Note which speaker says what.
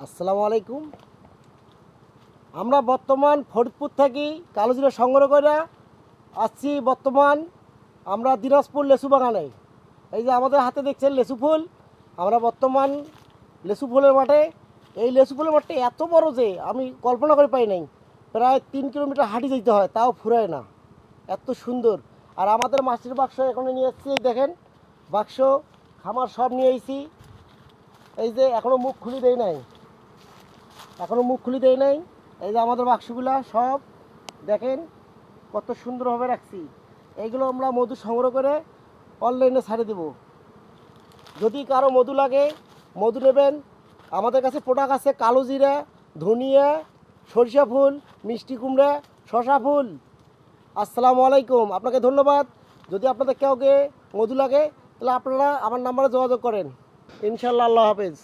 Speaker 1: আসসালামু আলাইকুম। আমরা বর্তমান ফরিদপুর থেকে কালোজিরা সংগ্রহ করে আসছি। বর্তমান আমরা দিনাজপুর লেচু বাগানে। এই যে আমাদের হাতে দেখছেন লেচু ফুল। আমরা বর্তমান লেচু ফুলের মাঠে। এই লেচু ফুলের মাঠটা এত বড় যে আমি কল্পনা করে পাই নাই। প্রায় 3 কিলোমিটার হাঁটি যেতে হয়, তাও ফুরায় না, এত সুন্দর। আর আমাদের মাছের বাক্স এখানে নিয়ে এসেছি, দেখেন বাক্স খামার সব নিয়ে এসেছি। এই যে এখনও মুখ খুলে দেয় নাই, এই যে আমাদের বাক্সগুলা সব দেখেন কত সুন্দরভাবে রাখছি। এইগুলো আমরা মধু সংগ্রহ করে অনলাইনে ছাড়ে দেব। যদি কারো মধু লাগে, মধু নেবেন। আমাদের কাছে প্রোডাক্ট আছে কালো জিরা, ধনিয়া, সরিষা ফুল, মিষ্টি কুমড়া, শশা ফুল। আসসালামু আলাইকুম, আপনাকে ধন্যবাদ। যদি আপনাদের কাউকে মধু লাগে তাহলে আপনারা আমার নাম্বারে যোগাযোগ করেন। ইনশাল্লাহ, আল্লাহ হাফেজ।